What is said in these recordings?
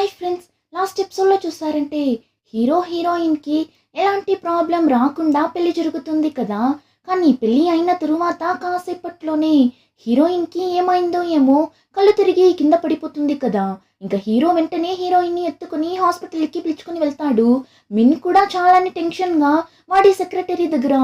Hi friends, last ఎపిసోడ్లో చూసారంటే హీరోయిన్కి ఎలాంటి ప్రాబ్లం రాకుండా పెళ్లి జరుగుతుంది కదా. కానీ పెళ్లి అయిన తరువాత కాసేపట్లోనే హీరోయిన్కి ఏమైందో ఏమో కళ్ళు తిరిగి కింద పడిపోతుంది కదా. ఇంకా హీరో వెంటనే హీరోయిన్ని ఎత్తుకుని హాస్పిటల్కి పిలుచుకుని వెళ్తాడు. మిన్ కూడా చాలానే టెన్షన్గా వాడి సెక్రటరీ దగ్గర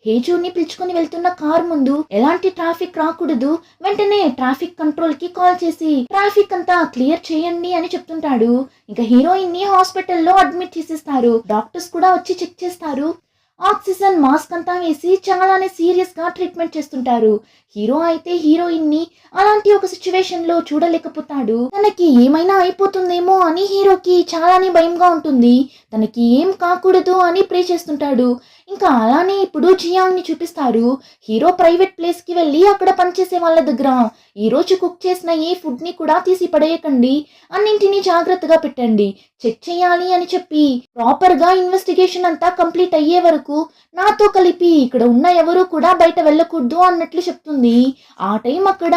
హేజుని పిలుచుకుని వెళ్తున్న కార్ ముందు ఎలాంటి ట్రాఫిక్ రాకూడదు, వెంటనే ట్రాఫిక్ కంట్రోల్ కి కాల్ చేసి ట్రాఫిక్ అంతా క్లియర్ చేయండి అని చెప్తుంటాడు. ఇంకా హీరోయిన్ ని హాస్పిటల్లో అడ్మిట్ చేసేస్తారు. డాక్టర్స్ కూడా వచ్చి చెక్ చేస్తారు. ఆక్సిజన్ మాస్క్ అంతా వేసి చాలానే సీరియస్ గా ట్రీట్మెంట్ చేస్తుంటారు. హీరో అయితే హీరోయిన్ ని అలాంటి ఒక సిచ్యువేషన్ లో చూడలేకపోతాడు. తనకి ఏమైనా అయిపోతుందేమో అని హీరోకి చాలానే భయంగా ఉంటుంది. తనకి ఏం కాకూడదు అని ప్రే చేస్తుంటాడు. ఇంకా అలానే ఇప్పుడు జియాంగ్ ని చూపిస్తారు. హీరో ప్రైవేట్ ప్లేస్ కి వెళ్ళి అక్కడ పనిచేసే వాళ్ళ దగ్గర ఈ రోజు కుక్ చేసిన ఏ ఫుడ్ ని కూడా తీసి పడేయకండి, అన్నింటినీ జాగ్రత్తగా పెట్టండి, చెక్ చేయాలి అని చెప్పి ప్రాపర్ గా ఇన్వెస్టిగేషన్ అంతా కంప్లీట్ అయ్యే వరకు నాతో కలిపి ఇక్కడ ఉన్న ఎవరు కూడా బయట వెళ్ళకూడదు అన్నట్లు చెప్తుంది. ఆ టైం అక్కడ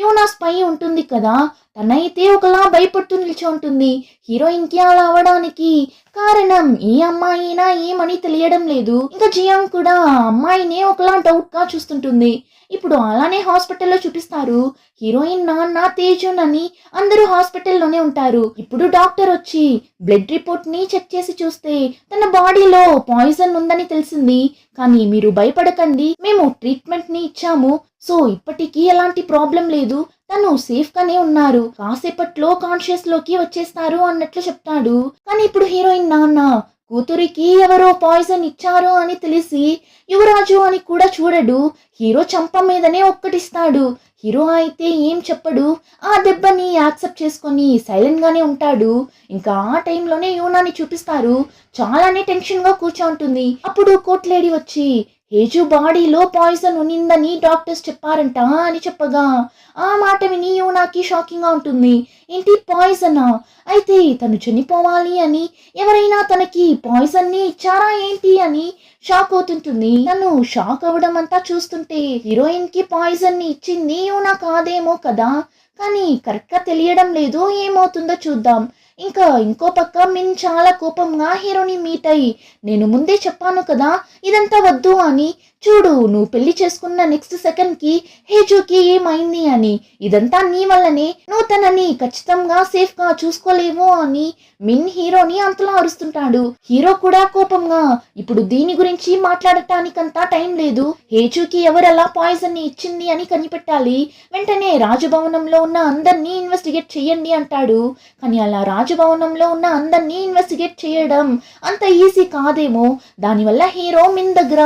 యూనా స్పై ఉంటుంది కదా, తనైతే ఒకలా భయపడుతూ నిల్చో ఉంటుంది. హీరోయిన్ కి అలా అవడానికి కారణం ఈ అమ్మాయినా ఏమని తెలియడం లేదు. ఇంకా జియాంగ్ కూడా ఆ అమ్మాయినే ఒకలా డౌట్ గా చూస్తుంటుంది. ఇప్పుడు అలానే హాస్పిటల్లో చూపిస్తారు. హీరోయిన్ నాన్న తేజున్ అని అందరూ హాస్పిటల్లోనే ఉంటారు. ఇప్పుడు డాక్టర్ వచ్చి బ్లడ్ రిపోర్ట్ ని చెక్ చేసి చూస్తే తన బాడీలో పాయిజన్ ఉందని తెలిసింది. కానీ మీరు భయపడకండి, మేము ట్రీట్మెంట్ ని ఇచ్చాము, సో ఇప్పటికీ ఎలాంటి ప్రాబ్లం లేదు, తను సేఫ్ గానే ఉన్నారు, కాసేపట్లో కాన్షియస్ లోకి వచ్చేస్తారు అన్నట్లు చెప్తాడు. కానీ ఇప్పుడు హీరోయిన్ నాన్న కూతురికి ఎవరో పాయిజన్ ఇచ్చారు అని తెలిసి యువరాజు అని కూడా చూడడు. హీరో చంప మీదనే ఒక్కటిస్తాడు. హీరో అయితే ఏం చెప్పడు, ఆ దెబ్బని యాక్సెప్ట్ చేసుకొని సైలెంట్ గానే ఉంటాడు. ఇంకా ఆ టైంలోనే యూనాని చూపిస్తారు. చాలానే టెన్షన్ గా కూర్చోంటుంది. అప్పుడు కోర్ట్ లేడీ వచ్చి హేజు బాడీలో పాయిజన్ ఉన్నిందని డాక్టర్స్ చెప్పారంట అని చెప్పగా ఆ మాట విని యూనాకి షాకింగ్ గా ఉంటుంది. ఏంటి పాయిజనా? అయితే తను చనిపోవాలి అని ఎవరైనా తనకి పాయిజన్ ని ఇచ్చారా ఏంటి అని షాక్ అవుతుంటుంది. తను షాక్ అవ్వడం అంతా చూస్తుంటే హీరోయిన్ కి పాయిజన్ ని ఇచ్చింది యూనా కాదేమో కదా. కానీ కరెక్ట్ గా తెలియడం లేదు, ఏమవుతుందో చూద్దాం. ఇంకా ఇంకో పక్క మిన్ చాలా కోపంగా హీరోని మీట్ అయ్యి నేను ముందే చెప్పాను కదా ఇదంతా వద్దు అని, చూడు నువ్వు పెళ్లి చేసుకున్న నెక్స్ట్ సెకండ్ కి హేజుకి ఏమైంది అని, ఇదంతా నీ వల్లనే, నువ్వు తనని ఖచ్చితంగా సేఫ్ గా చూసుకోలేవు అని మిన్ హీరోని అంతలా అరుస్తుంటాడు. హీరో కూడా కోపంగా ఇప్పుడు దీని గురించి మాట్లాడటానికంతా టైం లేదు, హేజుకి ఎవరలా పాయిజన్ ని ఇచ్చింది అని కనిపెట్టాలి, వెంటనే రాజభవనంలో ఉన్న అందరినీ ఇన్వెస్టిగేట్ చెయ్యండి అంటాడు. కానీ అలా రాజభవనంలో ఉన్న అందరినీ ఇన్వెస్టిగేట్ చేయడం అంత ఈజీ కాదేమో. దానివల్ల హీరో మిన్ దగ్గర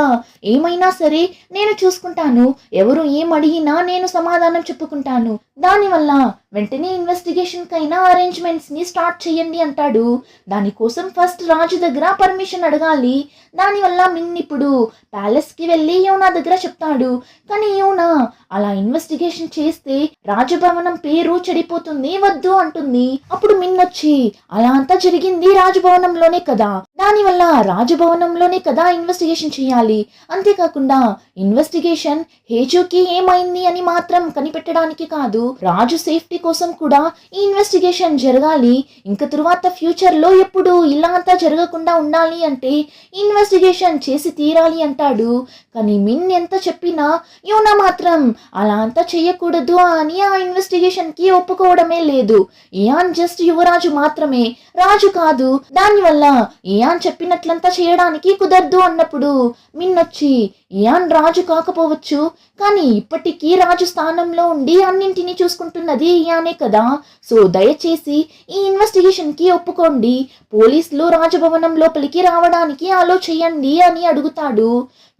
ఏమైనా సరే నేను చూసుకుంటాను, ఎవరు ఏం అడిగినా నేను సమాధానం చెప్పుకుంటాను, దానివల్ల వెంటనే ఇన్వెస్టిగేషన్ కైనా అరేంజ్మెంట్స్ ని స్టార్ట్ చేయండి అంటాడు. దానికోసం ఫస్ట్ రాజు దగ్గర పర్మిషన్ అడగాలి. దానివల్ల మిన్ ఇప్పుడు ప్యాలెస్ కి వెళ్ళి యూనా దగ్గర చెప్తాడు. కానీ యూనా అలా ఇన్వెస్టిగేషన్ చేస్తే రాజభవనం పేరు చెడిపోతుంది, వద్దు అంటుంది. అప్పుడు మిన్ వచ్చి అలా అంతా జరిగింది రాజభవనంలోనే కదా, దానివల్ల రాజభవనంలోనే కదా ఇన్వెస్టిగేషన్ చేయాలి, అంతేకాకుండా ఇన్వెస్టిగేషన్ హేజుకి ఏమైంది అని మాత్రం కనిపెట్టడానికి కాదు, రాజు సేఫ్టీ కోసం కూడా ఈ ఇన్వెస్టిగేషన్ జరగాలి. ఇంకా తరువాత ఫ్యూచర్ లో ఎప్పుడు ఇలా అంతా జరగకుండా ఉండాలి అంటే ఇన్వెస్టిగేషన్ చేసి తీరాలి అంటాడు. కానీ మిన్ ఎంత చెప్పినా యూనా మాత్రం అలా అంతా చెయ్యకూడదు అని ఆ ఇన్వెస్టిగేషన్ కి ఒప్పుకోవడమే లేదు. ఇయాన్ జస్ట్ యువరాజు మాత్రమే, రాజు కాదు, దానివల్ల ఇయాన్ చెప్పినట్లంతా చేయడానికి కుదరదు అన్నప్పుడు మిన్ వచ్చి ఇయాన్ రాజు కాకపోవచ్చు, కానీ ఇప్పటికీ రాజు స్థానంలో ఉండి అన్నింటినీ చూసుకుంటున్నది ఇయానే కదా, సో దయచేసి ఈ ఇన్వెస్టిగేషన్ కి ఒప్పుకోండి, పోలీసులు రాజభవనం లోపలికి రావడానికి అలో చేయండి అని అడుగుతాడు.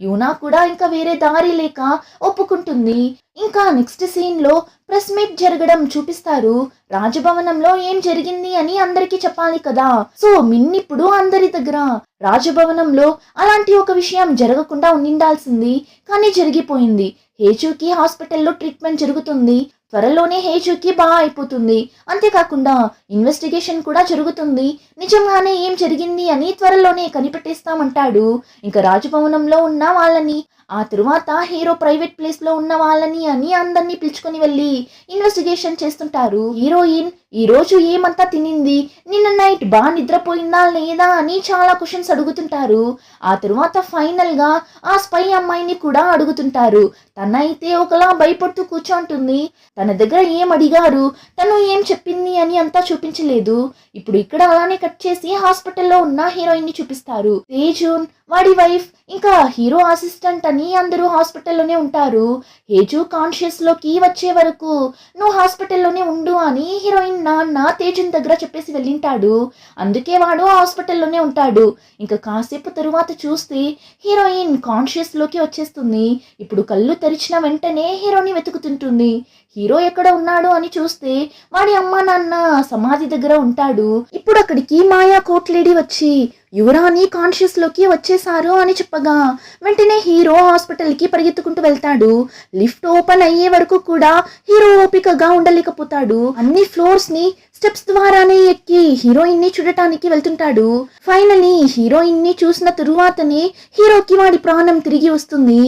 యూనా కూడా ఇంకా వేరే దారి లేక ఒప్పుకుంటుంది. ఇంకా నెక్స్ట్ సీన్ లో ప్రెస్ మీట్ జరగడం చూపిస్తారు. రాజభవనంలో ఏం జరిగింది అని అందరికీ చెప్పాలి కదా, సో మిన్ ఇప్పుడు అందరి దగ్గర రాజభవనంలో అలాంటి ఒక విషయం జరగకుండా ఉండాల్సింది, కానీ జరిగిపోయింది. హేజుకి హాస్పిటల్లో ట్రీట్మెంట్ జరుగుతుంది, త్వరలోనే హేజుకి బాగా అయిపోతుంది, అంతేకాకుండా ఇన్వెస్టిగేషన్ కూడా జరుగుతుంది, నిజంగానే ఏం జరిగింది అని త్వరలోనే కనిపెట్టేస్తామంటాడు. ఇంకా రాజభవనంలో ఉన్న వాళ్ళని ఆ తరువాత హీరో ప్రైవేట్ ప్లేస్ లో ఉన్న వాళ్ళని అని అందరినీ పిలుచుకొని వెళ్ళి ఇన్వెస్టిగేషన్ చేస్తుంటారు. హీరోయిన్ ఈ రోజు ఏమంతా తినింది, నిన్న నైట్ బాగా నిద్రపోయిందా లేదా అని చాలా క్వశ్చన్స్ అడుగుతుంటారు. ఆ తరువాత ఫైనల్ గా ఆ స్పై అమ్మాయిని కూడా అడుగుతుంటారు. తనైతే ఒకలా భయపడుతూ కూర్చోంటుంది. తన దగ్గర ఏం అడిగారు, తను ఏం చెప్పింది అని అంతా చూపించలేదు. ఇప్పుడు ఇక్కడ అలానే కట్ చేసి హాస్పిటల్లో ఉన్న హీరోయిన్ ని చూపిస్తారు. తేజున్, వాడి వైఫ్, ఇంకా హీరో అసిస్టెంట్ అని అందరూ హాస్పిటల్లోనే ఉంటారు. హేజు కాన్షియస్ లోకి వచ్చే వరకు నువ్వు హాస్పిటల్లోనే ఉండు అని హీరోయిన్ నాన్న తేజున్ దగ్గర చెప్పేసి వెళ్ళింటాడు. అందుకే వాడు హాస్పిటల్లోనే ఉంటాడు. ఇంకా కాసేపు తరువాత చూస్తే హీరోయిన్ కాన్షియస్ లోకి వచ్చేస్తుంది. ఇప్పుడు కళ్ళు తెరిచిన వెంటనే హీరోని వెతుకుతుంటుంది. హీరో ఎక్కడ ఉన్నాడు అని చూస్తే వాడి అమ్మా నాన్న సమాధి దగ్గర ఉంటాడు. ఇప్పుడు అక్కడికి మాయా కోట్ లేడీ వచ్చి యువరాణి కాన్షియస్ లోకి వచ్చేసారు అని చెప్పగా వెంటనే హీరో హాస్పిటల్ కి పరిగెత్తుకుంటూ వెళ్తాడు. లిఫ్ట్ ఓపెన్ అయ్యే వరకు కూడా హీరో ఓపికగా ఉండలేకపోతాడు. అన్ని ఫ్లోర్స్ ని స్టెప్స్ ద్వారానే ఎక్కి హీరోయిన్ ని చూడటానికి వెళ్తుంటాడు. ఫైనలీ హీరోయిన్ ని చూసిన తరువాతనే హీరోకి వాడి ప్రాణం తిరిగి వస్తుంది.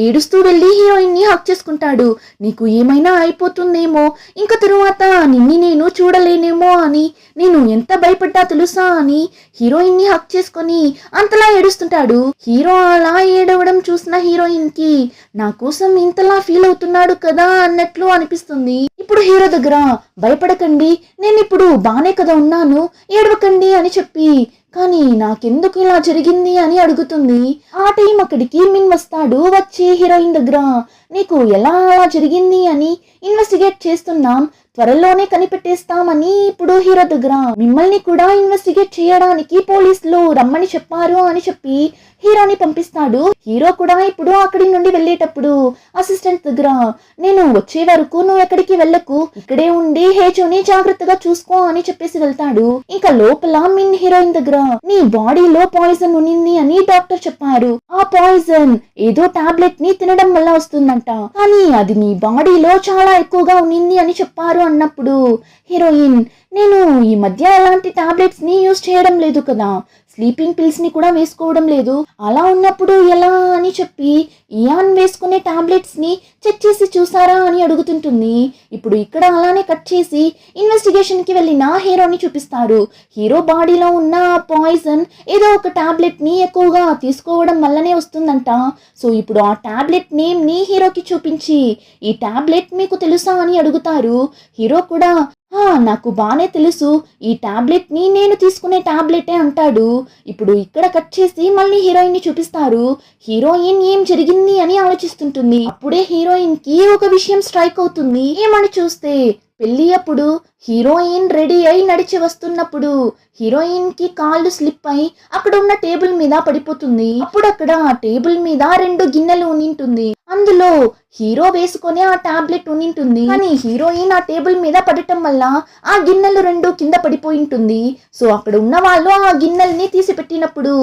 ఏడుస్తూ వెళ్ళి హీరోయిన్ ని హక్ చేసుకుంటాడు. నీకు ఏమైనా అయిపోతుందేమో, ఇంకా తరువాత నిన్ని నేను చూడలేనేమో అని నేను ఎంత భయపడ్డా తెలుసా అని హీరోయిన్ ని హక్ చేసుకొని అంతలా ఏడుస్తుంటాడు. హీరో అలా ఏడవడం చూసిన హీరోయిన్ కి నా కోసం ఇంతలా ఫీల్ అవుతున్నాడు కదా అన్నట్లు అనిపిస్తుంది. ఇప్పుడు హీరో దగ్గర భయపడకండి, నేను ఇప్పుడు బానే కదా ఉన్నాను, ఏడవకండి అని చెప్పి కానీ నాకెందుకు ఇలా జరిగింది అని అడుగుతుంది. ఆ టైం అక్కడికి మిన్ వస్తాడు. వచ్చి హీరోయిన్ దగ్గర నీకు ఎలా అలా జరిగింది అని ఇన్వెస్టిగేట్ చేస్తున్నాం, త్వరలోనే కనిపెట్టేస్తామని ఇప్పుడు హీరో దగ్గర మిమ్మల్ని కూడా ఇన్వెస్టిగేట్ చేయడానికి పోలీసులు రమ్మని చెప్పారు అని చెప్పి హీరోని పంపిస్తాడు. హీరో కూడా ఇప్పుడు అక్కడి నుండి వెళ్ళేటప్పుడు అసిస్టెంట్ దగ్గర నేను వచ్చే వరకు నువ్వు ఎక్కడికి వెళ్ళకు, ఇక్కడే ఉండి హేజుని జాగ్రత్తగా చూసుకో అని చెప్పేసి వెళ్తాడు. ఇంకా లోపల మిన్ హీరోయిన్ దగ్గర నీ బాడీలో పాయిజన్ ఉన్నింది అని డాక్టర్ చెప్పారు. ఆ పాయిజన్ ఏదో టాబ్లెట్ ని తినడం వల్ల వస్తుందంట, కానీ అది నీ బాడీలో చాలా ఎక్కువగా ఉన్నింది అని చెప్పారు అన్నప్పుడు హీరోయిన్ నేను ఈ మధ్య ఎలాంటి టాబ్లెట్స్ ని యూజ్ చేయడం లేదు కదా, స్లీపింగ్ పిల్స్ ని కూడా వేసుకోవడం లేదు, అలా ఉన్నప్పుడు ఎలా అని చెప్పి ఇయాన్ వేసుకునే టాబ్లెట్స్ ని చెక్ చేసి చూసారా అని అడుగుతుంటుంది. ఇప్పుడు ఇక్కడ అలానే కట్ చేసి ఇన్వెస్టిగేషన్ కి వెళ్ళిన హీరోని చూపిస్తారు. హీరో బాడీలో ఉన్న పాయిజన్ ఏదో ఒక టాబ్లెట్ ని ఎక్కువగా తీసుకోవడం వల్లనే వస్తుందంట. సో ఇప్పుడు ఆ టాబ్లెట్ నేమ్ ని హీరోకి చూపించి ఈ టాబ్లెట్ మీకు తెలుసా అని అడుగుతారు. హీరో కూడా నాకు బానే తెలుసు, ఈ టాబ్లెట్ ని నేను తీసుకునే టాబ్లెటే అంటాడు. ఇప్పుడు ఇక్కడ కట్ చేసి మళ్ళీ హీరోయిన్ ని చూపిస్తారు. హీరోయిన్ ఏం జరిగింది అని ఆలోచిస్తుంటుంది. అప్పుడే హీరోయిన్ కి ఒక విషయం స్ట్రైక్ అవుతుంది. ఏమని చూస్తే పెళ్లి అప్పుడు హీరోయిన్ రెడీ అయి నడిచి వస్తున్నప్పుడు హీరోయిన్ కి కాళ్ళు స్లిప్ అయి అక్కడ ఉన్న టేబుల్ మీద పడిపోతుంది. అప్పుడు అక్కడ టేబుల్ మీద 2 గిన్నెలు ఉనింటుంది. అందులో హీరో వేసుకొని ఆ టాబ్లెట్ ఉనింటుంది. కానీ హీరోయిన్ ఆ టేబుల్ మీద పడటం వల్ల ఆ గిన్నెలు 2 కింద పడిపోయి ఉంటుంది. సో అక్కడ ఉన్న వాళ్ళు ఆ గిన్నెల్ని తీసి పెట్టినప్పుడు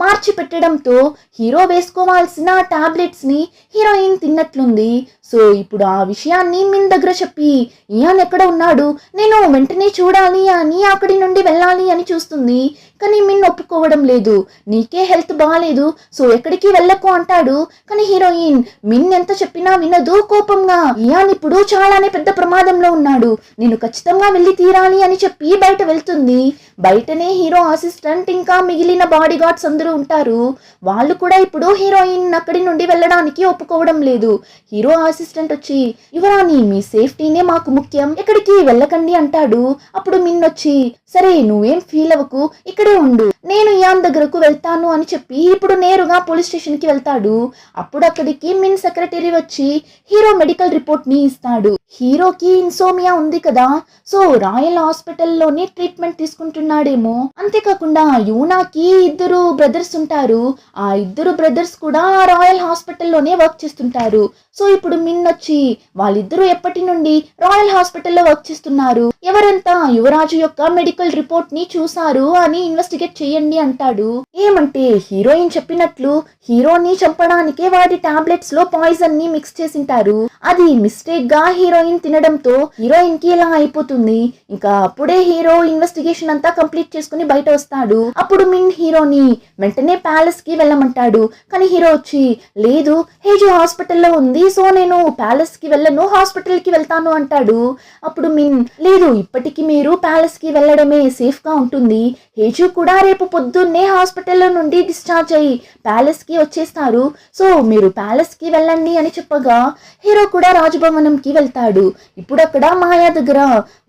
మార్చి పెట్టడంతో హీరో వేసుకోవాల్సిన టాబ్లెట్స్ ని హీరోయిన్ తిన్నట్లుంది. సో ఇప్పుడు ఆ విషయాన్ని మిన్ దగ్గర చెప్పి ఇయాన్ ఎక్కడ ఉన్నాడు, నేను వెంటనే చూడాలి అని అక్కడి నుండి వెళ్ళాలి అని చూస్తుంది. కానీ మిన్ ఒప్పుకోవడం లేదు. నీకే హెల్త్ బాగాలేదు, సో ఎక్కడికి వెళ్ళకు అంటాడు. కానీ హీరోయిన్ మిన్ ఎంత చెప్పినా వినదు. కోపంగా ఇయాన్ ఇప్పుడు చాలానే పెద్ద ప్రమాదంలో ఉన్నాడు, నేను ఖచ్చితంగా వెళ్ళి తీరాలి అని చెప్పి బయట వెళ్తుంది. బయటనే హీరో అసిస్టెంట్ ఇంకా మిగిలిన బాడీ గార్డ్స్ అందరూ ఉంటారు. వాళ్ళు కూడా ఇప్పుడు హీరోయిన్ అక్కడి నుండి వెళ్ళడానికి ఒప్పుకోవడం లేదు. హీరో అసిస్టెంట్ వచ్చి యువరాణి మీ సేఫ్టీనే మాకు ముఖ్యం, ఎక్కడికి వెళ్ళకండి అంటాడు. అప్పుడు మిన్ వచ్చి సరే నువ్వేం ఫీల్ అవ్వకు, ఇక్కడే ఉండు, నేను ఇయాన్ దగ్గరకు వెళ్తాను అని చెప్పి ఇప్పుడు నేరుగా పోలీస్ స్టేషన్ కి వెళ్తాడు. అప్పుడు అక్కడికి మిన్ సెక్రటరీ వచ్చి హీరో మెడికల్ రిపోర్ట్ ని ఇస్తాడు. హీరోకి ఇన్సోమియా ఉంది కదా, సో రాయల్ హాస్పిటల్లోనే ట్రీట్మెంట్ తీసుకుంటున్నాడేమో. అంతేకాకుండా యూనాకి 2 బ్రదర్స్ ఉంటారు. ఆ 2 బ్రదర్స్ కూడా రాయల్ హాస్పిటల్లోనే వర్క్ చేస్తుంటారు. సో ఇప్పుడు మిన్ వచ్చి వాళ్ళిద్దరూ ఎప్పటి నుండి రాయల్ హాస్పిటల్లో వర్క్ చేస్తున్నారు, ఎవరంతా యువరాజు యొక్క మెడికల్ రిపోర్ట్ ని చూసారు అని ఇన్వెస్టిగేట్ చేయండి అంటాడు. ఏమంటే హీరోయిన్ చెప్పినట్లు హీరోని చంపడానికే వాడి టాబ్లెట్స్ లో పాయిజన్ ని మిక్స్ చేసింటారు. అది మిస్టేక్ గా హీరోయిన్ తినడంతో హీరోయిన్ కి ఇలా అయిపోతుంది. ఇంకా అప్పుడే హీరో ఇన్వెస్టిగేషన్ అంతా కంప్లీట్ చేసుకుని బయట వస్తాడు. అప్పుడు మిన్ హీరోని వెంటనే ప్యాలెస్ కి వెళ్ళమంటాడు. కానీ హీరో వచ్చి లేదు హేజు హాస్పిటల్లో ఉంది, సో నేను ప్యాలెస్ కి వెళ్ళను, హాస్పిటల్ కి వెళ్తాను అంటాడు. అప్పుడు మిన్ లేదు ఇప్పటికి మీరు ప్యాలెస్ కి వెళ్ళడమే సేఫ్ గా ఉంటుంది, హేజు కూడా రేపు పొద్దున్నే హాస్పిటల్లో నుండి డిశ్చార్జ్ అయ్యి ప్యాలెస్ కి వచ్చేస్తారు, సో మీరు ప్యాలెస్ కి వెళ్ళండి అని చెప్పగా హీరో కూడా రాజభవనం కి వెళ్తాడు. ఇప్పుడు అక్కడ మాయా దగ్గర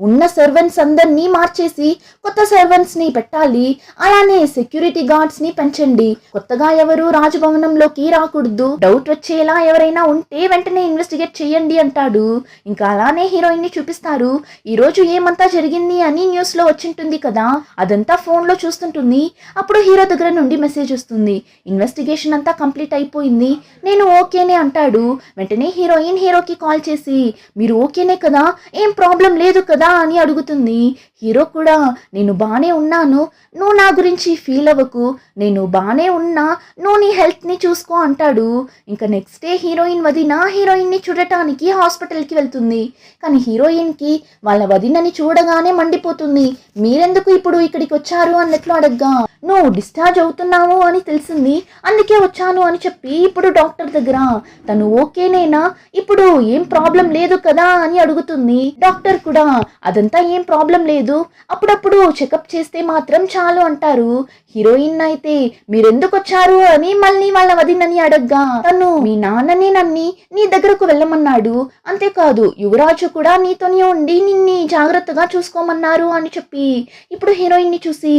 ఉన్న సర్వెంట్స్ అందరినీ మార్చేసి కొత్త సర్వెంట్స్ ని పెట్టాలి, అలానే సెక్యూరిటీ గార్డ్స్ ని పెంచండి, కొత్తగా ఎవరు రాజభవనంలోకి రాకూడదు, డౌట్ వచ్చేలా ఎవరైనా ఉంటే వెంటనే ఇన్వెస్టిగేట్ చేయండి అంటాడు. ఇంకా అలానే హీరోయిన్ ని చూపిస్తారు. ఈ రోజు ఏమంతా జరిగింది అని న్యూస్ లో వచ్చింటుంది కదా, అదంతా ఫోన్ లో చూస్తుంటుంది. అప్పుడు హీరో దగ్గర నుండి మెసేజ్ వస్తుంది, ఇన్వెస్టిగేషన్ అంతా కంప్లీట్ అయిపోయింది, నేను ఓకేనే అంటాడు. వెంటనే హీరోయిన్ హీరోకి కాల్ చేసి మీరు ఓకేనే కదా, ఏం ప్రాబ్లం లేదు కదా అని అడుగుతుంది. హీరో కూడా నేను బానే ఉన్నాను, నువ్వు నా గురించి ఫీల్ అవ్వకు, నేను బానే ఉన్నా, నువ్వు నీ హెల్త్ ని చూసుకో అంటాడు. ఇంకా నెక్స్ట్ డే హీరోయిన్ వదిన హీరోయిన్ ని చూడటానికి హాస్పిటల్ కి వెళ్తుంది. కానీ హీరోయిన్ కి వాళ్ళ వదినని చూడగానే మండిపోతుంది. మీరెందుకు ఇప్పుడు ఇక్కడికి వచ్చారు అన్నట్లు అడగ్గా నువ్వు డిశ్చార్జ్ అవుతున్నావు అని తెలిసింది, అందుకే వచ్చాను అని చెప్పి ఇప్పుడు డాక్టర్ దగ్గర తను ఓకేనేనా, ఇప్పుడు ఏం ప్రాబ్లం లేదు కదా అని అడుగుతుంది. డాక్టర్ కూడా అదంతా ఏం ప్రాబ్లం లేదు, అప్పుడప్పుడు చెకప్ చేస్తే మాత్రం చాలు అంటారు. హీరోయిన్ అయితే మీరెందుకు వచ్చారు అని మళ్ళీ వాళ్ళ వదినని అడగ్గా తను మీ నాన్ననే నన్ని నీ దగ్గరకు వెళ్ళమన్నాడు, అంతేకాదు యువరాజు కూడా నీతోనే ఉండి నిన్ని జాగ్రత్తగా చూసుకోమన్నారు అని చెప్పి ఇప్పుడు హీరోయిన్ ని చూసి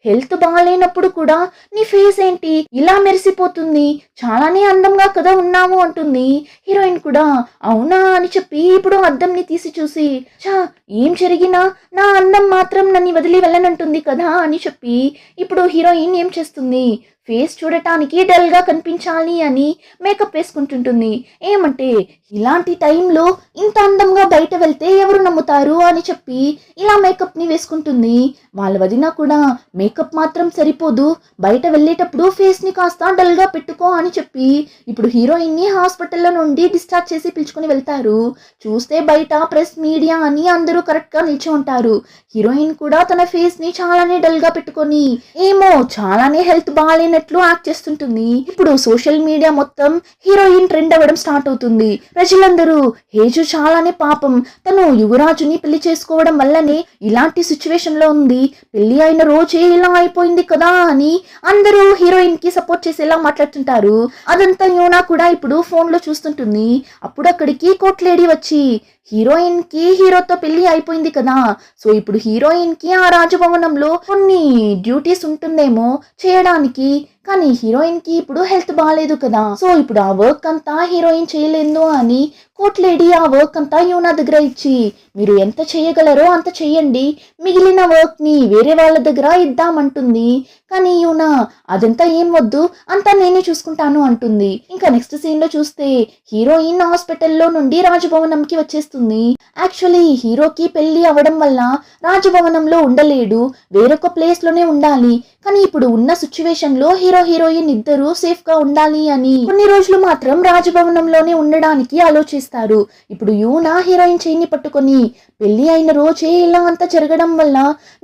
హెల్త్ బాగాలేనప్పుడు కూడా నీ ఫేస్ ఏంటి ఇలా మెరిసిపోతుంది, చాలానే అందంగా కదా ఉన్నావు అంటుంది. హీరోయిన్ కూడా అవునా అని చెప్పి ఇప్పుడు అద్దం ని తీసి చూసి చా ఏం జరిగినా నా అందం మాత్రం నన్ను వదిలి వెళ్ళనంటుంది కదా అని చెప్పి ఇప్పుడు హీరోయిన్ ఏం చేస్తుంది, ఫేస్ చూడటానికి డల్ గా కనిపించాలి అని మేకప్ వేసుకుంటుంటుంది. ఏమంటే ఇలాంటి టైంలో ఇంత అందంగా బయట వెళ్తే ఎవరు నమ్ముతారు అని చెప్పి ఇలా మేకప్ ని వేసుకుంటుంది. వాళ్ళ వదిన కూడా మేకప్ మాత్రం సరిపోదు, బయట వెళ్ళేటప్పుడు ఫేస్ ని కాస్త డల్ గా పెట్టుకో అని చెప్పి ఇప్పుడు హీరోయిన్ ని హాస్పిటల్లో నుండి డిశ్చార్జ్ చేసి పిలుచుకుని వెళ్తారు. చూస్తే బయట ప్రెస్ మీడియా అని అందరూ కరెక్ట్ గా నిల్చి ఉంటారు. హీరోయిన్ కూడా తన ఫేస్ ని చాలానే డల్ గా పెట్టుకొని ఏమో చాలానే హెల్త్ బాగాలేనట్లు యాక్ట్ చేస్తుంటుంది. ఇప్పుడు సోషల్ మీడియా మొత్తం హీరోయిన్ ట్రెండ్ అవ్వడం స్టార్ట్ అవుతుంది. ప్రజలందరూ హేజు చాలానే పాపం, తను యువరాజుని పెళ్లి చేసుకోవడం వల్లనే ఇలాంటి సిచ్యువేషన్ లో ఉంది, పెళ్లి అయిన రోజే ఇలా అయిపోయింది కదా అని అందరూ హీరోయిన్ కి సపోర్ట్ చేసేలా మాట్లాడుతుంటారు. అదంతా యోనా కూడా ఇప్పుడు ఫోన్ లో చూస్తుంటుంది. అప్పుడు అక్కడికి కోర్ట్ లేడీ వచ్చి హీరోయిన్ కి హీరోతో పెళ్లి అయిపోయింది కదా, సో ఇప్పుడు హీరోయిన్ కి ఆ రాజభవనంలో కొన్ని డ్యూటీస్ ఉంటుందేమో చేయడానికి, కానీ హీరోయిన్ కి ఇప్పుడు హెల్త్ బాగాలేదు కదా, సో ఇప్పుడు ఆ వర్క్ అంతా హీరోయిన్ చేయలేదు అని కోర్ట్ లేడీ ఆ వర్క్ అంతా యూనా దగ్గర ఇచ్చి మీరు ఎంత చేయగలరో అంత చెయ్యండి, మిగిలిన వర్క్ ని వేరే వాళ్ళ దగ్గర ఇద్దామంటుంది. కానీ యూనా అదంతా ఏం వద్దు, అంతా నేనే చూసుకుంటాను అంటుంది. ఇంకా నెక్స్ట్ సీన్ లో చూస్తే హీరోయిన్ హాస్పిటల్లో నుండి రాజభవనంకి వచ్చేస్తుంది. యాక్చువల్లీ హీరోకి పెళ్లి అవడం వల్ల రాజభవనంలో ఉండలేడు, వేరొక ప్లేస్ లోనే ఉండాలి. కానీ ఇప్పుడు ఉన్న సిచ్యువేషన్ లో హీరోయిన్ ఇద్దరు సేఫ్ గా ఉండాలి అని కొన్ని రోజులు మాత్రం రాజభవనంలోనే ఉండడానికి ఆలోచిస్తారు. ఇప్పుడు యూనా హీరోయిన్ చేయిని పట్టుకొని పెళ్లి అయిన రోజే ఇలా అంతా జరగడం వల్ల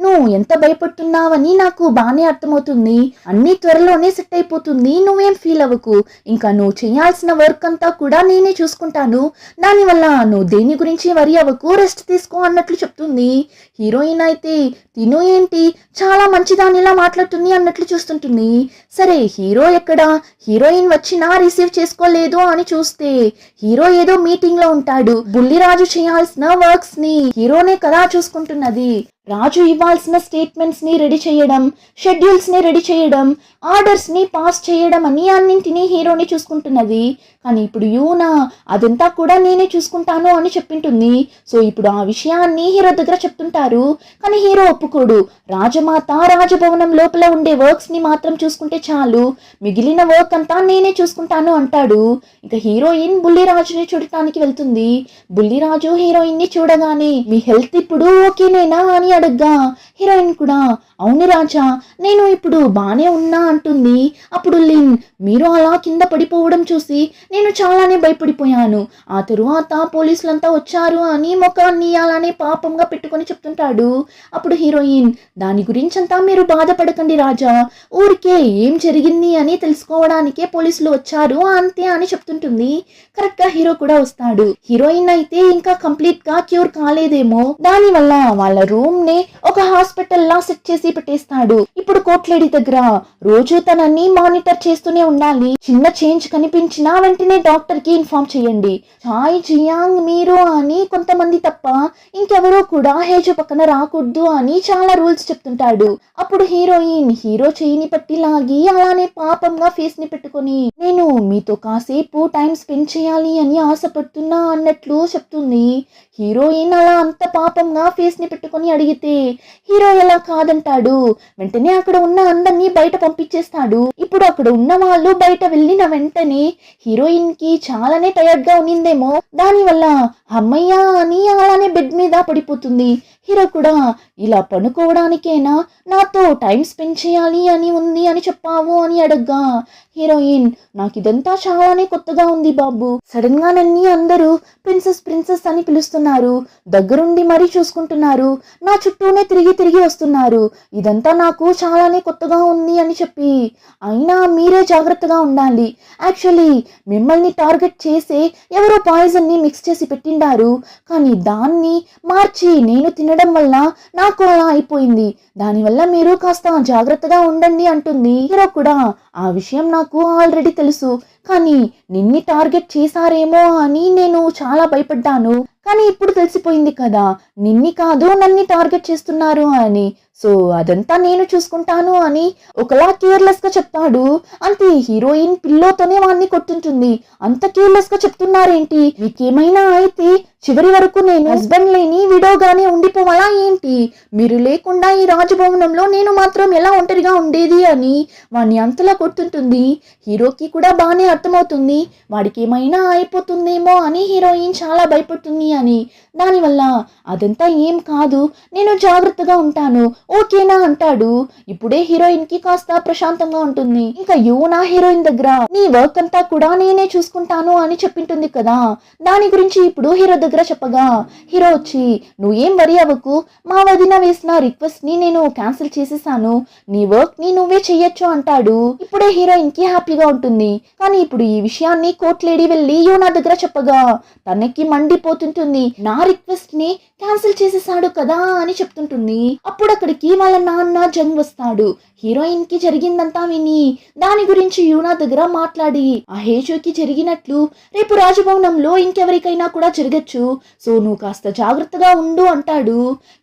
నువ్వు ఎంత భయపడుతున్నావని నాకు బానే అర్థమవుతుంది, అన్ని త్వరలోనే సెట్ అయిపోతుంది, నువ్వేం ఫీల్ అవ్వకు, ఇంకా నువ్వు చేయాల్సిన వర్క్ అంతా కూడా నేనే చూసుకుంటాను, దానివల్ల నువ్వు దేని గురించి వరి అవ్వకు, రెస్ట్ తీసుకో అన్నట్లు చెప్తుంది. హీరోయిన్ అయితే తిను ఏంటి చాలా మంచిదానిలా మాట్లాడుతుంది అన్నట్లు చూస్తుంటుంది. సరే హీరో ఎక్కడ, హీరోయిన్ వచ్చినా రిసీవ్ చేసుకోలేదు అని చూస్తే హీరో ఏదో మీటింగ్ లో ఉంటాడు. బుల్లిరాజు చేయాల్సిన వర్క్స్ ని హీరోనే కదా చూసుకుంటున్నది. రాజు ఇవ్వాల్సిన స్టేట్మెంట్స్ ని రెడీ చేయడం, షెడ్యూల్స్ ని రెడీ చేయడం, ఆర్డర్స్ ని పాస్ చేయడం అని అన్నింటినీ హీరోని చూసుకుంటున్నది. కానీ ఇప్పుడు యూనా అదంతా కూడా నేనే చూసుకుంటాను అని చెప్పింటుంది. సో ఇప్పుడు ఆ విషయాన్ని హీరో దగ్గర చెప్తుంటారు. కానీ హీరో ఒప్పుకోడు. రాజమాత రాజభవనం లోపల ఉండే వర్క్స్ ని మాత్రం చూసుకుంటే చాలు, మిగిలిన వర్క్ అంతా నేనే చూసుకుంటాను అంటాడు. ఇక హీరోయిన్ బుల్లిరాజుని చూడటానికి వెళ్తుంది. బుల్లిరాజు హీరోయిన్ ని చూడగానే మీ హెల్త్ ఇప్పుడు ఓకేనేనా అని అడగ్గా హీరోయిన్ కూడా అవును రాజా, నేను ఇప్పుడు బానే ఉన్నా అంటుంది. అప్పుడు లిన్, మీరు అలా కింద పడిపోవడం చూసి నేను చాలానే భయపడిపోయాను. ఆ తరువాత పోలీసులంతా వచ్చారు అని ముఖాన్ని అలానే పాపంగా పెట్టుకొని చెప్తుంటాడు. అప్పుడు హీరోయిన్, దాని గురించంతా మీరు బాధపడకండి రాజా, ఊరికే ఏం జరిగింది అని తెలుసుకోవడానికే పోలీసులు వచ్చారు అంతే అని చెప్తుంటుంది. కరెక్ట్ గా హీరో కూడా వస్తాడు. హీరోయిన్ అయితే ఇంకా కంప్లీట్ గా క్యూర్ కాలేదేమో, దాని వల్ల వాళ్ళ రూమ్ నే ఒక హాస్పిటల్ లా సెట్ చేసి పెట్టేస్తాడు. ఇప్పుడు కోట్లేడి దగ్గర రోజు తనని మానిటర్ చేస్తూనే ఉండాలి. చిన్న చేంజ్ కనిపించినా వెంటనే డాక్టర్ కి ఇన్ఫార్మ్ చేయండి. ఛాయ్ జియాంగ్ మీరు అని కొంతమంది తప్ప ఇంకెవరో కూడా హేజు పక్కన రాకూడదు అని చాలా రూల్స్ చెప్తుంటాడు. అప్పుడు హీరోయిన్ హీరో చేయిని పట్టి లాగి అలానే పాపంగా ఫేస్ ని పెట్టుకొని, నేను మీతో కాసేపు టైం స్పెండ్ చేయాలి అని ఆశపడుతున్నా అన్నట్లు చెప్తుంది. హీరోయిన్ అలా అంత పాపంగా ఫేస్ ని పెట్టుకొని అడిగితే హీరో ఎలా కాదంటాడు. వెంటనే అక్కడ ఉన్న అందరినీ బయట పంపించేస్తాడు. ఇప్పుడు అక్కడ ఉన్న వాళ్ళు బయట వెళ్ళిన వెంటనే హీరోయిన్ కి చాలానే టైర్డ్ గా ఉన్నిందేమో, దానివల్ల అమ్మయ్య అని అలానే బెడ్ మీద పడిపోతుంది. హీరో కూడా, ఇలా పనుకోవడానికేనా నాతో టైం స్పెండ్ చేయాలి అని ఉంది అని చెప్పావు అని అడగ్గా హీరోయిన్, నాకు ఇదంతా చాలానే కొత్తగా ఉంది బాబు. సడన్ గా నన్ను అందరూ ప్రిన్సెస్ ప్రిన్సెస్ అని పిలుస్తున్నారు, దగ్గరుండి మరీ చూసుకుంటున్నారు, నా చుట్టూనే తిరిగి తిరిగి వస్తున్నారు. ఇదంతా నాకు చాలానే కొత్తగా ఉంది అని చెప్పి, అయినా మీరే జాగ్రత్తగా ఉండాలి. యాక్చువల్లీ మిమ్మల్ని టార్గెట్ చేసే ఎవరో పాయిజన్ ని మిక్స్ చేసి పెట్టిండారు, కానీ దాన్ని మార్చి నేను తినడం వల్ల నాకు అలా అయిపోయింది. దానివల్ల మీరు కాస్త జాగ్రత్తగా ఉండండి అంటుంది. హీరో కూడా, ఆ విషయం నాకు ఆల్రెడీ తెలుసు, కానీ నిన్ని టార్గెట్ చేశారేమో అని నేను చాలా భయపడ్డాను. కానీ ఇప్పుడు తెలిసిపోయింది కదా, నిన్ని కాదు నన్ని టార్గెట్ చేస్తున్నారు అని. సో అదంతా నేను చూసుకుంటాను అని ఒకలా కేర్లెస్ గా చెప్తాడు. అంతే, హీరోయిన్ పిల్లోతోనే వాణ్ణి కొట్టుంటుంది. అంత కేర్లెస్ గా చెప్తున్నారేంటి, మీకేమైనా అయితే చివరి వరకు నేను హస్బెండ్ లేని విడోగానే ఉండిపోవాలా ఏంటి, మీరు లేకుండా ఈ రాజభవనంలో నేను మాత్రం ఎలా ఒంటరిగా ఉండేది అని వాణ్ణి అంతలా కొట్టుంటుంది. హీరోకి కూడా బాగానే అర్థమవుతుంది వాడికి ఏమైనా అయిపోతుందేమో అని, హీరోయిన్ చాలా భయపడుతుంది అని. దానివల్ల అదంతా ఏం కాదు, నేను జాగ్రత్తగా ఉంటాను ఓకేనా అంటాడు. ఇప్పుడే హీరోయిన్ కి కాస్త ప్రశాంతంగా ఉంటుంది. ఇంకా యూనా హీరోయిన్ దగ్గర, నీ వర్క్ అంతా కూడా నేనే చూసుకుంటాను అని చెప్పింటుంది కదా, దాని గురించి ఇప్పుడు హీరో దగ్గర చెప్పగా హీరో వచ్చి, నువ్వేం వరి అవ్వకు, మా వదిన వేసిన రిక్వెస్ట్ ని నేను క్యాన్సిల్ చేసేసాను, నీ వర్క్ ని నువ్వే చెయ్యొచ్చు అంటాడు. ఇప్పుడే హీరోయిన్ కి హ్యాపీగా ఉంటుంది. కానీ ఇప్పుడు ఈ విషయాన్ని కోట్లేడి వెళ్ళి యూనా దగ్గర చెప్పగా తనకి మండిపోతుంటుంది. నా రిక్వెస్ట్ ని క్యాన్సిల్ చేసేసాడు కదా అని చెప్తుంటుంది. అప్పుడు అక్కడికి వాళ్ళ నాన్న జంగ్ వస్తాడు. హీరోయిన్ కి జరిగిందంతా విని దాని గురించి యూనా దగ్గర మాట్లాడి, ఆ హేజోకి జరిగినట్లు రేపు రాజభవనంలో ఇంకెవరికైనా కూడా జరగచ్చు, సో నువ్వు కాస్త జాగ్రత్తగా ఉండు అంటాడు.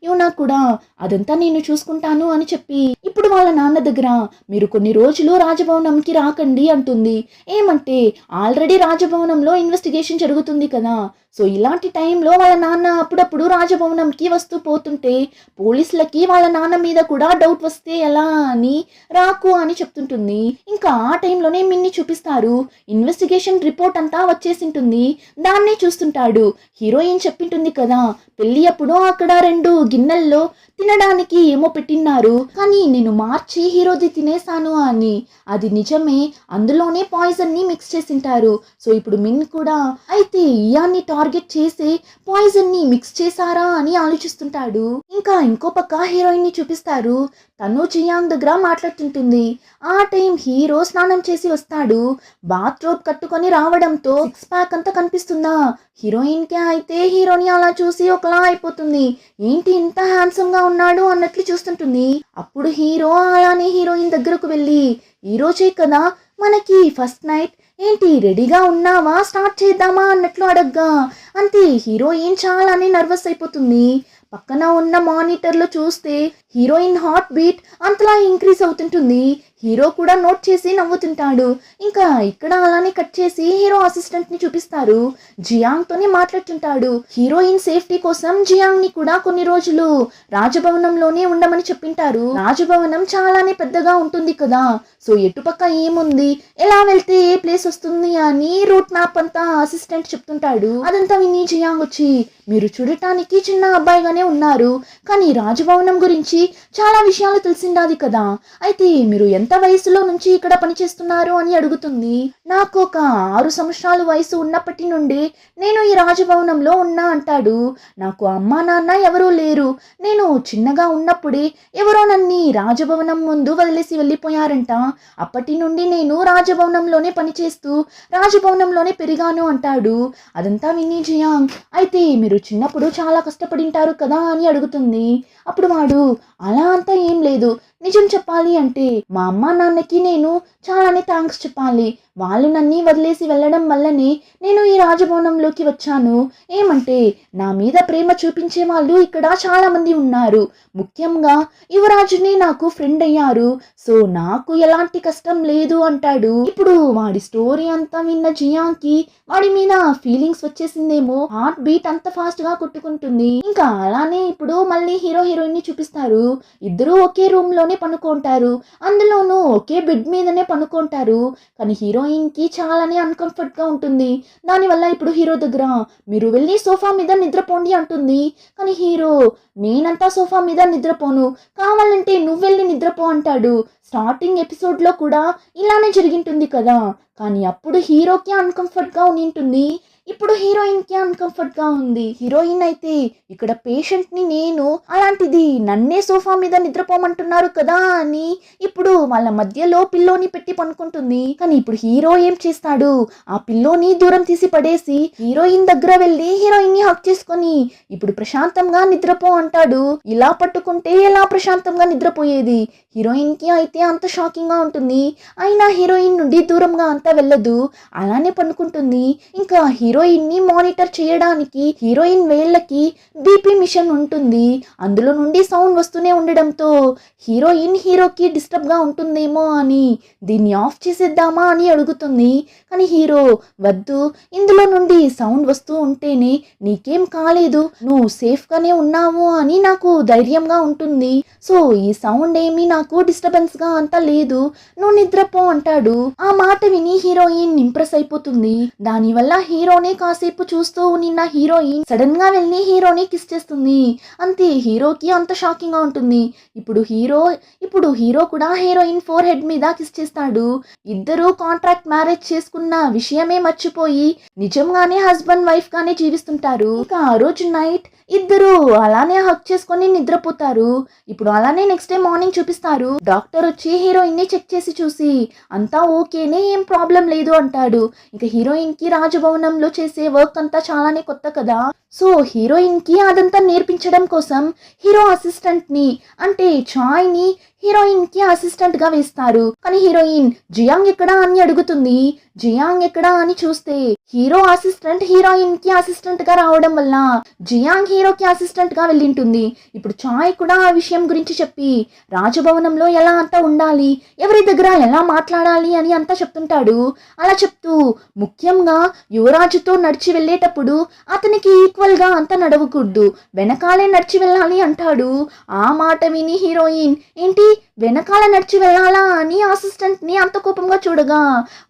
యూనా కూడా, అదంతా నేను చూసుకుంటాను అని చెప్పి ఇప్పుడు వాళ్ళ నాన్న దగ్గర, మీరు కొన్ని రోజులు రాజభవనంకి రాకండి అంటుంది. ఏమంటే ఆల్రెడీ రాజభవనంలో ఇన్వెస్టిగేషన్ జరుగుతుంది కదా, సో ఇలాంటి టైంలో వాళ్ళ నాన్న అప్పుడప్పుడు రాజభవనంకి వస్తూ పోతుంటే పోలీసులకి వాళ్ళ నాన్న మీద కూడా డౌట్ వస్తే ఎలా అని రాకు అని చెప్తుంటుంది. ఇంకా ఆ టైంలోనే మిన్ని చూపిస్తారు. ఇన్వెస్టిగేషన్ రిపోర్ట్ అంతా వచ్చేసింటుంది. దాన్నే చూస్తుంటాడు. హీరోయిన్ చెప్పింటుంది కదా, పెళ్లి అప్పుడు అక్కడ 2 గిన్నెల్లో తినడానికి ఏమో పెట్టిన్నారు, కానీ నేను మార్చి హీరోది తినేసాను అని. అది నిజమే, అందులోనే పాయిజన్ ని మిక్స్ చేసింటారు. సో ఇప్పుడు మిన్ కూడా అయితే ఇయాన్ని టార్గెట్ చేసి పాయిజన్ ని మిక్స్ చేశారా అని ఆలోచిస్తుంటాడు. ఇంకా ఇంకో పక్క హీరోయిన్ ని చూపిస్తారు. తను జియాంగ్ దగ్గర మాట్లాడుతుంటుంది. ఆ టైం హీరో స్నానం చేసి వస్తాడు. బాత్ రోబ్ కట్టుకొని రావడంతో 6 ప్యాక్ అంతా కనిపిస్తుందా. హీరోయిన్ కి అయితే హీరోని అలా చూసి ఒకలా అయిపోతుంది. ఏంటి ఇంత హ్యాండ్సమ్ గా ఉన్నాడు అన్నట్లు చూస్తుంటుంది. అప్పుడు హీరో అలానే హీరోయిన్ దగ్గరకు వెళ్ళి, ఈ రోజే కదా మనకి ఫస్ట్ నైట్, ఏంటి రెడీగా ఉన్నావా, స్టార్ట్ చేద్దామా అన్నట్లు అడగ్గా అంతే హీరోయిన్ చాలానే నర్వస్ అయిపోతుంది. పక్కన ఉన్న మానిటర్లో చూస్తే హీరోయిన్ హార్ట్ బీట్ అంతలా ఇంక్రీజ్ అవుతుంటుంది. హీరో కూడా నోట్ చేసి నవ్వుతుంటాడు. ఇంకా ఇక్కడ అలానే కట్ చేసి హీరో అసిస్టెంట్ ని చూపిస్తారు. జియాంగ్ తోనే మాట్లాడుతుంటాడు. హీరోయిన్ సేఫ్టీ కోసం జియాంగ్ ని కూడా కొన్ని రోజులు రాజభవనంలోనే ఉండమని చెప్పింటారు. రాజభవనం చాలానే పెద్దగా ఉంటుంది కదా, సో ఎటుపక్క ఏముంది, ఎలా వెళ్తే ఏ ప్లేస్ వస్తుంది అని రూట్ మ్యాప్ అంతా అసిస్టెంట్ చెప్తుంటాడు. అదంతా విని జియాంగ్ వచ్చి, మీరు చూడటానికి చిన్న అబ్బాయిగానే ఉన్నారు, కానీ రాజభవనం గురించి చాలా విషయాలు తెలిసిండాది కదా, అయితే మీరు ఎంత వయసులో నుంచి ఇక్కడ పనిచేస్తున్నారు అని అడుగుతుంది. నాకు ఒక 6 సంవత్సరాలు వయసు ఉన్నప్పటి నుండి నేను ఈ రాజభవనంలో ఉన్నా అంటాడు. నాకు అమ్మా నాన్న ఎవరూ లేరు, నేను చిన్నగా ఉన్నప్పుడే ఎవరో నన్ను రాజభవనం ముందు వదిలేసి వెళ్ళిపోయారంట. అప్పటి నుండి నేను రాజభవనంలోనే పనిచేస్తూ రాజభవనంలోనే పెరిగాను అంటాడు. అదంతా విని జియాంగ్, అయితే మీరు చిన్నప్పుడు చాలా కష్టపడింటారు కదా అని అడుగుతుంది. అప్పుడు వాడు, అలా అంతా ఏం లేదు, నిజం చెప్పాలి అంటే మా అమ్మ నాన్నకి నేను చాలానే థ్యాంక్స్ చెప్పాలి. వాళ్ళు నన్ను వదిలేసి వెళ్ళడం వల్లనే నేను ఈ రాజభవనంలోకి వచ్చాను. ఏమంటే నా మీద ప్రేమ చూపించే వాళ్ళు ఇక్కడ చాలా మంది ఉన్నారు. ముఖ్యంగా యువరాజుని నాకు ఫ్రెండ్ అయ్యారు, సో నాకు ఎలాంటి కష్టం లేదు అంటాడు. ఇప్పుడు వాడి స్టోరీ అంతా విన్న జియాంగ్కి వాడి మీద ఫీలింగ్స్ వచ్చేసిందేమో, హార్ట్ బీట్ అంత ఫాస్ట్ గా కొట్టుకుంటుంది. ఇంకా అలానే ఇప్పుడు మళ్ళీ హీరో హీరోయిన్ ని చూపిస్తారు. ఇద్దరు ఒకే రూమ్ లోనే పనుకుంటారు, అందులోనూ ఒకే బెడ్ మీదనే పనుకుంటారు. కానీ హీరోయిన్ కి చాలానే అన్కంఫర్ట్ గా ఉంటుంది. దానివల్ల ఇప్పుడు హీరో దగ్గర మీరు వెళ్ళి సోఫా మీద నిద్రపోండి అంటుంది. కానీ హీరో, నేనంతా సోఫా మీద నిద్రపోను, కావాలంటే నువ్వు వెళ్ళి నిద్రపో అంటాడు. స్టార్టింగ్ ఎపిసోడ్ లో కూడా ఇలానే జరిగింటుంది కదా, కానీ అప్పుడు హీరోకి అన్కంఫర్ట్ గా ఉంటుంది, ఇప్పుడు హీరోయిన్ కి అన్కంఫర్ట్ గా ఉంది. హీరోయిన్ అయితే ఇక్కడ పేషెంట్ ని నేను, అలాంటిది నన్నే సోఫా మీద నిద్రపోమంటున్నారు కదా అని ఇప్పుడు వాళ్ళ మధ్యలో పిల్లోని పెట్టి పనుకుంటుంది. కానీ ఇప్పుడు హీరో ఏం చేస్తాడు, ఆ పిల్లోని దూరం తీసి పడేసి హీరోయిన్ దగ్గర వెళ్ళి హీరోయిన్ ని హక్ చేసుకొని ఇప్పుడు ప్రశాంతంగా నిద్రపో అంటాడు. ఇలా పట్టుకుంటే ఎలా ప్రశాంతంగా నిద్రపోయేది? హీరోయిన్ కి అయితే అంత షాకింగ్ గా ఉంటుంది. అయినా హీరోయిన్ నుండి దూరంగా అంతా వెళ్ళదు, అలానే పనుకుంటుంది. ఇంకా హీరోయిన్ ని మానిటర్ చేయడానికి హీరోయిన్ వేళ్ళకి బీపీ మిషన్ ఉంటుంది, అందులో నుండి సౌండ్ వస్తూనే ఉండడంతో హీరోయిన్ హీరోకి డిస్టర్బ్ గా ఉంటుందేమో అని దీన్ని ఆఫ్ చేసేద్దామా అని అడుగుతుంది. కానీ హీరో, వద్దు, ఇందులో నుండి సౌండ్ వస్తూ ఉంటేనే నీకేం కాలేదు, నువ్వు సేఫ్ గానే ఉన్నావు అని నాకు ధైర్యంగా ఉంటుంది, సో ఈ సౌండ్ ఏమీ నాకు డిస్టర్బెన్స్ గా అంతా లేదు, నువ్వు నిద్రపో అంటాడు. ఆ మాట విని హీరోయిన్ ఇంప్రెస్ అయిపోతుంది. దానివల్ల హీరోనే కాసేపు చూస్తూ నిన్న హీరోయిన్ సడన్ గా వెళ్ళి హీరోని కిస్ చేస్తుంది. అంతే, హీరోకి అంత షాకింగ్ గా ఉంటుంది. ఇప్పుడు హీరో కూడా హీరోయిన్ ఫోర్ హెడ్ మీద కిస్ చేస్తాడు. ఇద్దరు కాంట్రాక్ట్ మ్యారేజ్ చేసుకున్న విషయమే మర్చిపోయి నిజంగానే హస్బెండ్ వైఫ్ గానే జీవిస్తుంటారు. ఇంకా ఆ రోజు నైట్ ఇద్దరు అలానే హక్ చేసుకొని నిద్రపోతారు. ఇప్పుడు అలానే నెక్స్ట్ డే మార్నింగ్ చూపిస్తారు. డాక్టర్ వచ్చి హీరోయిన్ ని చెక్ చేసి చూసి అంతా ఓకేనే, ఏం ప్రాబ్లం లేదు అంటాడు. ఇంకా హీరోయిన్ కి రాజభవనంలో చేసే వర్క్ అంతా చాలానే కొత్త కదా, సో హీరోయిన్ కి అదంతా నేర్పించడం కోసం హీరో అసిస్టెంట్ ని, అంటే చాయ్ ని హీరోయిన్ కి అసిస్టెంట్ గా వేస్తారు. కానీ హీరోయిన్ జియాంగ్ ఎక్కడా అని అడుగుతుంది. జియాంగ్ ఎక్కడా అని చూస్తే హీరో అసిస్టెంట్ హీరోయిన్ కి అసిస్టెంట్ గా రావడం వల్ల జియాంగ్ హీరోకి అసిస్టెంట్ గా వెళ్ళింటుంది. ఇప్పుడు చాయ్ కూడా ఆ విషయం గురించి చెప్పి రాజభవనంలో ఎలా అంతా ఉండాలి, ఎవరి దగ్గర ఎలా మాట్లాడాలి అని అంతా చెప్తుంటాడు. అలా చెప్తూ ముఖ్యంగా యువరాజుతో నడిచి వెళ్ళేటప్పుడు అతనికి ఈక్వల్ గా అంతా నడవకూడదు, వెనకాలే నడిచి వెళ్ళాలి అంటాడు. ఆ మాట విని హీరోయిన్, ఏంటి వెనకాల నడిచి వెళ్ళాలా అని అసిస్టెంట్ ని అంత కోపంగా చూడగా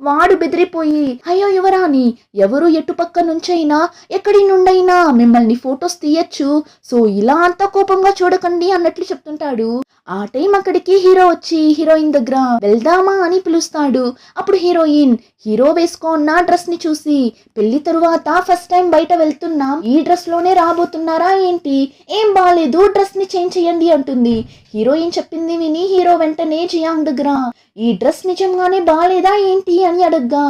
వాడు బెదిరిపోయి, అయ్యో యువరాణి, ఎవరు ఎటుపక్క నుంచైనా ఎక్కడి నుండైనా మిమ్మల్ని ఫొటోస్ తీయచ్చు, సో ఇలా అంత కోపంగా చూడకండి అన్నట్లు చెప్తుంటాడు. ఆ టైం అక్కడికి హీరో వచ్చి హీరోయిన్ దగ్గర వెళ్దామా అని పిలుస్తాడు. అప్పుడు హీరోయిన్ హీరో వేసుకున్న డ్రెస్ ని చూసి, పెళ్లి తరువాత ఫస్ట్ టైం బయట వెళ్తున్నాం, ఈ డ్రెస్ లోనే రాబోతున్నారా ఏంటి, ఏం బాలేదు, డ్రెస్ ని చేంజ్ చేయండి అంటుంది. హీరోయిన్ చెప్పింది విని హీరో వెంటనే జియాంగ్ దగ్గర, ఈ డ్రెస్ నిజంగానే బాలేదా ఏంటి అని అడగ్గా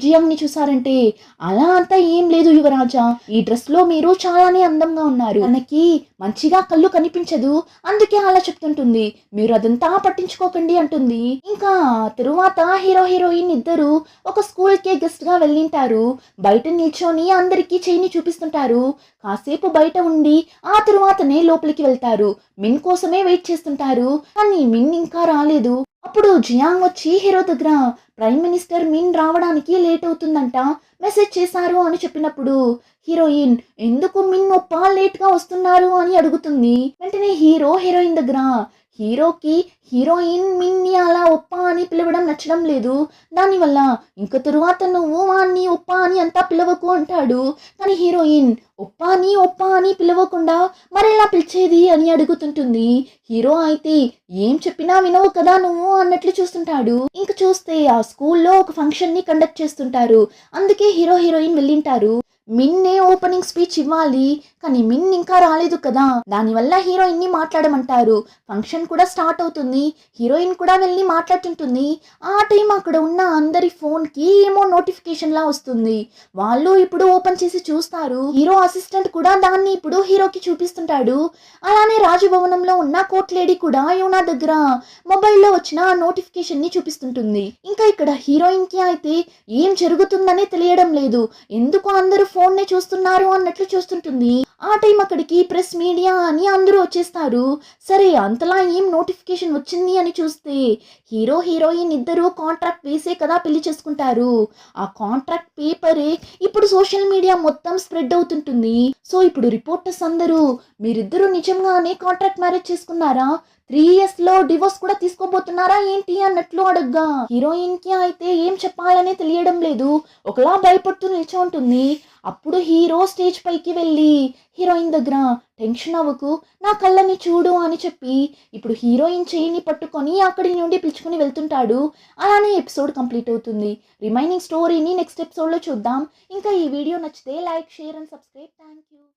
జియాంగ్ ని చూసారంటే, అలా అంతా ఏం లేదు యువరాజా, ఈ డ్రెస్ లో మీరు చాలానే అందంగా ఉన్నారు, మనకి మంచిగా కళ్ళు కనిపించదు, అందుకే అలా చెప్తుంటుంది, మీరు అదంతా పట్టించుకోకండి అంటుంది. ఇంకా తరువాత హీరో హీరోయిన్ ఇద్దరు ఒక స్కూల్ కే గెస్ట్ గా వెళ్ళింటారు. బయట నిల్చొని అందరికీ చేయిని చూపిస్తుంటారు. కాసేపు బయట ఉండి ఆ తరువాతనే లోపలికి వెళ్తారు. మిన్ కోసమే వెయిట్ చేస్తుంటారు, కానీ మిన్ ఇంకా రాలేదు. అప్పుడు జియాంగ్ వచ్చి హీరో దగ్గర ప్రైమ్ మినిస్టర్ మిన్ రావడానికి లేట్ అవుతుందంట, మెసేజ్ చేశారు అని చెప్పినప్పుడు హీరోయిన్ ఎందుకు మిన్ ఒప్ప లేట్గా వస్తున్నారు అని అడుగుతుంది. వెంటనే హీరో హీరోయిన్ దగ్గర హీరోకి హీరోయిన్ మిన్ని అలా ఒప్ప అని పిలవడం నచ్చడం లేదు, దానివల్ల ఇంక తరువాత నువ్వు వాణ్ణి ఒప్ప అని అంతా పిలవకు అంటాడు. కానీ హీరోయిన్ ఒప్ప అని పిలవకుండా మరెలా పిలిచేది అని అడుగుతుంటుంది. హీరో అయితే ఏం చెప్పినా వినవు కదా నువ్వు అన్నట్లు చూస్తుంటాడు. ఇంక చూస్తే ఆ స్కూల్లో ఒక ఫంక్షన్ ని కండక్ట్ చేస్తుంటారు, అందుకే హీరో హీరోయిన్ వెళ్ళింటారు. మిన్నే ఓపెనింగ్ స్పీచ్ ఇవ్వాలి, కానీ మిన్ ఇంకా రాలేదు కదా, దానివల్ల హీరోయిన్ ని మాట్లాడమంటారు. ఫంక్షన్ కూడా స్టార్ట్ అవుతుంది, హీరోయిన్ కూడా వెళ్ళి మాట్లాడుతుంటుంది. ఆ టైం అక్కడ ఉన్న అందరి ఫోన్ కి ఏమో నోటిఫికేషన్ లా వస్తుంది. వాళ్ళు ఇప్పుడు ఓపెన్ చేసి చూస్తారు. హీరో అసిస్టెంట్ కూడా దాన్ని ఇప్పుడు హీరోకి చూపిస్తుంటాడు. అలానే రాజభవనంలో ఉన్న కోర్ట్ లేడీ కూడా యోనా దగ్గర మొబైల్లో వచ్చిన నోటిఫికేషన్ ని చూపిస్తుంటుంది. ఇంకా ఇక్కడ హీరోయిన్ కి అయితే ఏం జరుగుతుందనే తెలియడం లేదు, ఎందుకు అందరూ ఫోన్ ని చూస్తున్నారు అన్నట్లు చూస్తుంటుంది. ఆ టైం అక్కడికి ప్రెస్ మీడియా అని అందరూ వచ్చేస్తారు. సరే అంతలా ఏం నోటిఫికేషన్ వచ్చింది అని చూస్తే హీరో హీరోయిన్ ఇద్దరు కాంట్రాక్ట్ వేసే కదా పెళ్లి చేసుకుంటారు. ఆ కాంట్రాక్ట్ పేపరే ఇప్పుడు సోషల్ మీడియా మొత్తం స్ప్రెడ్ అవుతుంటుంది. సో ఇప్పుడు రిపోర్టర్స్ అందరూ మీరిద్దరూ నిజంగానే కాంట్రాక్ట్ మ్యారేజ్ చేసుకున్నారా, 3 years లో డివోర్స్ కూడా తీసుకోబోతున్నారా ఏంటి అన్నట్లు అడగ్గా హీరోయిన్ కి అయితే ఏం చెప్పాలనే తెలియడం లేదు, ఒకలా భయపడుతూ నిల్చో ఉంటుంది. అప్పుడు హీరో స్టేజ్ పైకి వెళ్ళి హీరోయిన్ దగ్గర టెన్షన్ అవ్వకు, నా కళ్ళని చూడు అని చెప్పి ఇప్పుడు హీరోయిన్ చేయిని పట్టుకొని అక్కడి నుండి పిలుచుకుని వెళ్తుంటాడు. అలానే ఎపిసోడ్ కంప్లీట్ అవుతుంది. రిమైనింగ్ స్టోరీని నెక్స్ట్ ఎపిసోడ్లో చూద్దాం. ఇంకా ఈ వీడియో నచ్చితే like, share and subscribe. Thank you.